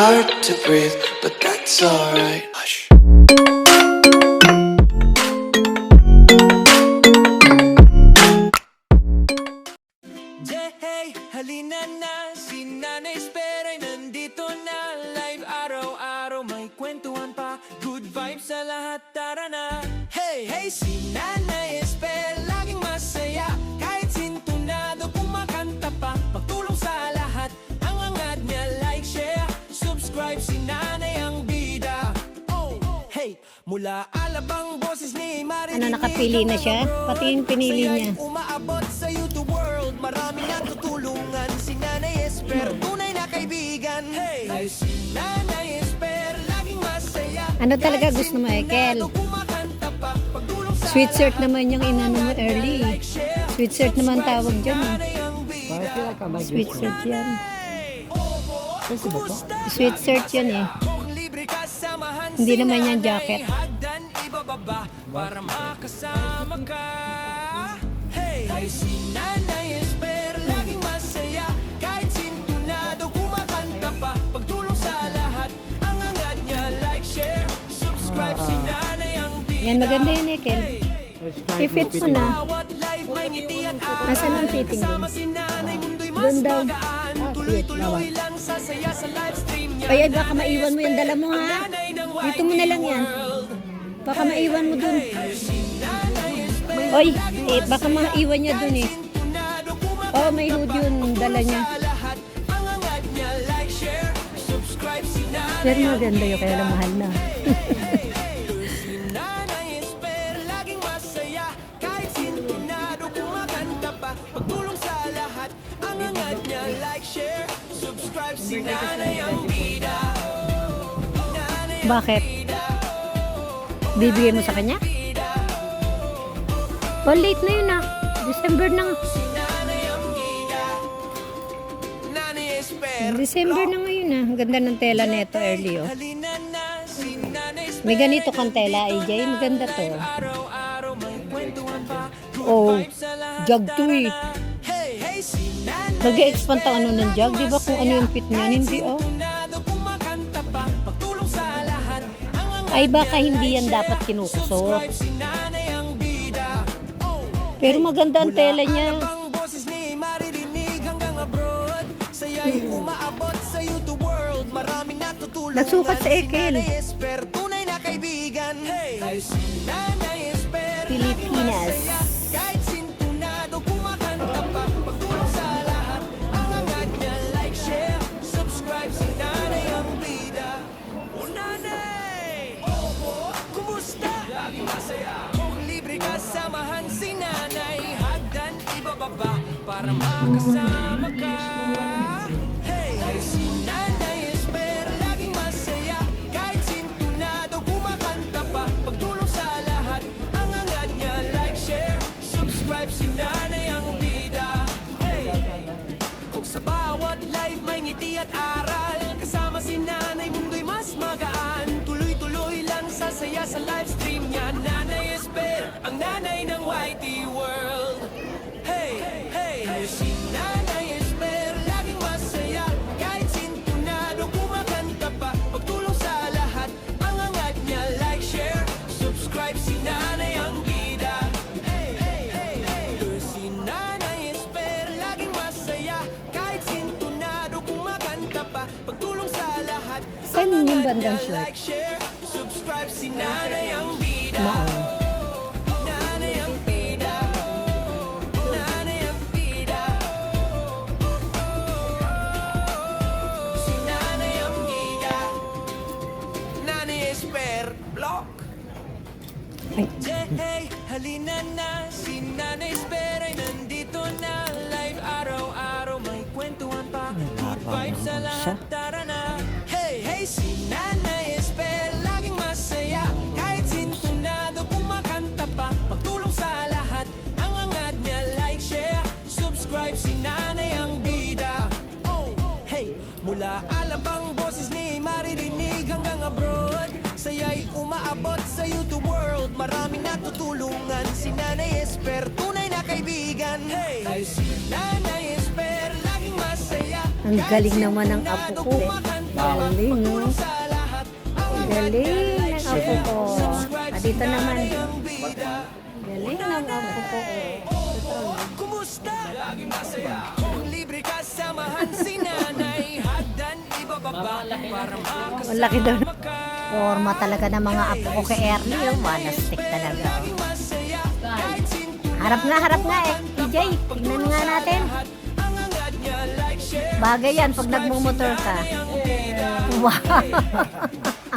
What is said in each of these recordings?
hard to breathe, but that's alright. Hush. Hey, halina na, si Nanay Esper ay nandito na. Live araw-araw, may kwentuhan pa. Good vibes sa lahat, tara na. Hey, hey, si Nanay Esper, laging masaya. Kahit sintunado, kumakanta pa. Pagtulong sa lahat, ang angat niya, like, share, subscribe, si Nanay ang bida. Oh, hey, mula alabang boses ni Marinig. Ano, nakapili na siya? Pati yung pinili niya. Umaabot sa YouTube world, maraming natutulungan. Si Nanay Esper, tunay na kaibigan. Hey, si Nanay Esper, laging masaya. Ano talaga gusto mo, Ekel? Sweet shirt naman yung inano mo early. Sweet shirt naman tawag dyan. Sweet shirt yan. Sweet shirt yan eh. Hindi naman yan jacket. Para makasama ka. Hey, si Nanay Esper, laging masaya. Kahit sintunado, kumakanta pa. Pagtulong sa lahat, ang angat niya, like, share, subscribe, si Nanay ang bida. Yan, maganda yan, Ekel. I-fit mo na. Nasaan ang fitting doon? Doon daw. Tuloy-tuloy lang sasaya sa live stream niya. Kaya baka maiwan mo yung dala mo, ha? Dito mo na lang yan. Baka maiwan mo dun. Oy, baka maiwan niya dun eh. Oh, may hood yun, dala niya. Pero maganda yun, kaya lang mahal na. Bakit? Bibigay mo sa kanya? Oh, late na yun ah. December na nga. December na ngayon ah. Ang ganda ng tela nito early oh. May ganito kang tela, AJ. Maganda to. Oh, jug to eh. Nag-expand ang ano ng jug. Di ba kung ano yung fit niyan? Hindi oh. Ay baka hindi yan dapat kinukusot. Pero maganda ang tela niya. Nagsukat sa Ekel. Pilipinas. Samahan si Nanay, hagdan ibababa para makasama ka. Hey, si Nanay Esper, laging masaya. Kahit sintunado, kumakanta pa. Pagtulong sa lahat, ang angat niya, like, share, subscribe, si Nanay ang bida. Hey, kung sa bawat live may ngiti at aral, kasama si Nanay, mundo'y mas magaan. Tuloy-tuloy lang sasaya sa live stream niya. Nanay Esper, ang nanay ng YT world. Hey, hey, si Nanay Esper, laging masaya. Kahit sintunado, kumakanta pa. Pagtulong sa lahat, ang angat niya, like, share, subscribe, si Nanay ang bida. Hey, hey, hey, hey, si Nanay Esper, laging masaya. Kahit sintunado, kumakanta pa. Pagtulong sa lahat, Saan yung bandang shirt? like, share, subscribe, si Nanay ang bida. Maon. Nanay ang bida. Nanay ang bida. Si Nanay ang bida. Nanay Esper, block. Ay. Hey, halina na. Si Nanay Esper ay nandito na. Live araw-araw, may kwentuhan pa. Good vibes sa lahat, tara na. Hey, hey, si Nanay Esper, laging masaya. Kahit sintunado, kumakanta pa. Pagtulong sa lahat, ang angat niya, like, share, subscribe, si Nanay ang bida. Oh, hey, mula alabang boses ni maririnig hanggang abroad. Saya'y umaabot sa YouTube world, maraming natutulungan. Si Nanay Esper, tunay na kaibigan. Hey, si Nanay Esper, laging masaya. Ang galing naman ng apo ko. Galing, no? Galing ng apo ko. Dito naman. Galing ng apo ko. Kumusta? Laging masaya kung libre kasamahan si nanay. Hagdan ibababa para Ang laki daw. Forma talaga ng mga apo ko kay Ernie. Oh. Wanastik talaga. Oh. masaya kahit Harap nga eh. PJ, tignan nga natin. ang angad niya like share. Bagay yan pag nagmumotor ka. Wow.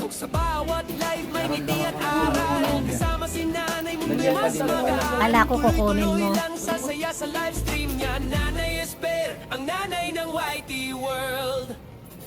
Sa bawat life may ngiti at aral. Kasama si nanay mo mas magaan. Kala ko kukunin mo. Lang sasaya sa live stream niya. Nanay Esper, ang nanay ng YT World.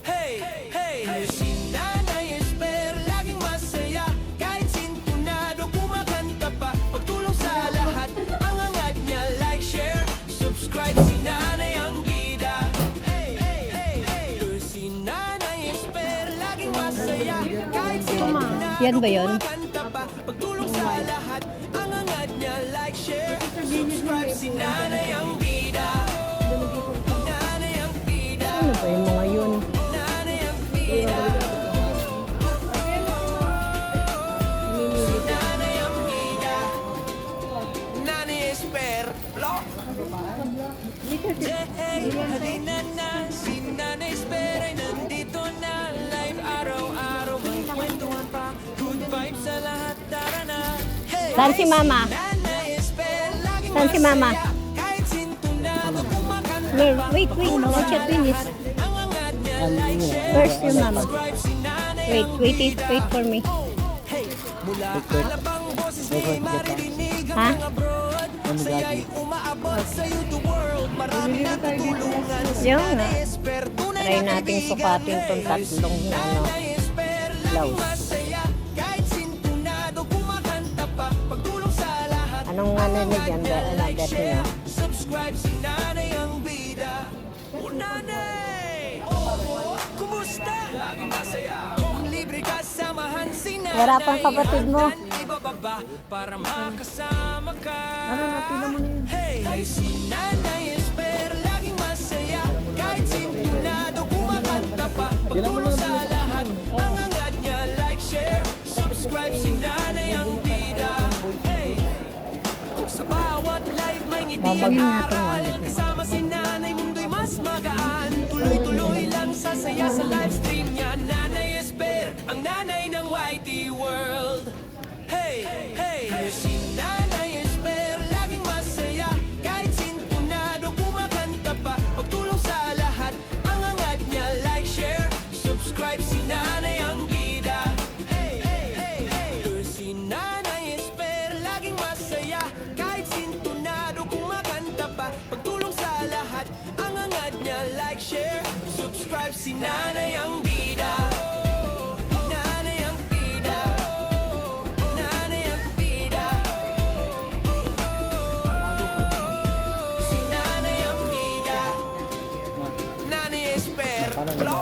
Hey, hey, si Nanay Esper, laging masaya. Kahit sintunado, kumakanta pa. Pagtulong sa lahat, ang angad niya like, share, subscribe. Si Nanay ang gida. Hey, hey, hey, hey, si Nanay Esper, laging masaya. Kahit sintunado, Yan ba yun? kumakanta pa. Pagtulong sa lahat, ang angad niya like, share, subscribe. Si Nanay ang gida. Nanay ang gida. Ano ba yung mga yun? Nanay ang gida. Nanay ang gida. Nanay Esper. Lo. Halina na. Si Nanay Esper ay nandito na. Live araw-araw. May kwentuhan pa. Good vibes sa lahat. Tara na. Hey! Saan si Mama? Nanay Esper. Laging Saan si Mama? masaya. Kahit sintunado, kumakanta Wait, pa. wait, wait. Watch your finish. Ang angad niya like, share, First yung Mama. subscribe. Si Nanay Wait, ang wait, gida. wait for me. Hey, mula alabang boses ni maririnig Ha? hanggang abroad. Saya'y umaabot sa YouTube world. Marami natutulungan si Yun nga. Nanay Esper. Tunay Try na nating kaibigan. sukatin tong Hey, tatlong si ano, Nanay Esper, laging blouse. masaya. Kahit sintunado, kumakanta pa. Pagtulong sa lahat. Anong ano na dyan? Ano, bet niya? Subscribe si Nanay ang bida. O Nanay! Kumusta? Laging masaya. Kung libre kasamahan si Nanay. Wala pang kapatid mo. Hagdan ibababa para makasama ka. Ano, napila mo na yun. Hey, si Nanay Esper, laging masaya. Kahit sintunado, kumakanta pa. Pagtulong sa lahat, ang angad niya like, share, subscribe. Si Nanay ang bida. Hey, sa bawat live may ngiti at Babagin natin aral. wallet mo. Kasama si Nanay, mundo'y mas magaan. Tuloy-tuloy lang sasaya sa live stream niya. Nanay Esper, ang nanay ng YT World. Hey, hey, si Nanay Esper, laging masaya. Kahit sintunado, kumakanta pa. Pagtulong sa lahat, ang angad niya like, share, subscribe. Si Nanay ang gida. Hey, hey, hey, hey, si Nanay Esper, laging masaya. Kahit sintunado, kumakanta pa. Pagtulong sa lahat, ang angad niya like, share, subscribe. Si Nanay ang bida. Nanay ang bida. Nanay ang bida. Si Nanay ang bida. Nanay Esper. Lo.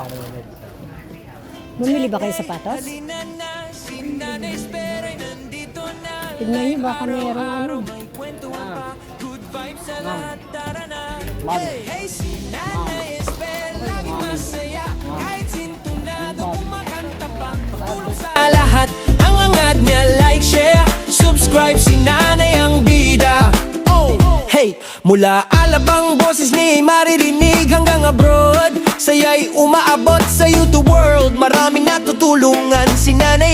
Bumili ba kayo sapatos? Halina na, si Nanay Esper ay nandito na. Tignan niyo, baka mayroong ano. May kwentuhan pa. Good vibes sa lahat. Tara na. Hey, hey, si Nanay Esper, laging masaya. Kahit sintunado, kumakanta pa. Pagtulong sa lahat, ang angad niya like, share, subscribe. Si Nanay ang bida. Oh, hey, mula alabang boses ni maririnig hanggang abroad. Saya'y umaabot sa YouTube world. Maraming natutulungan si Nanay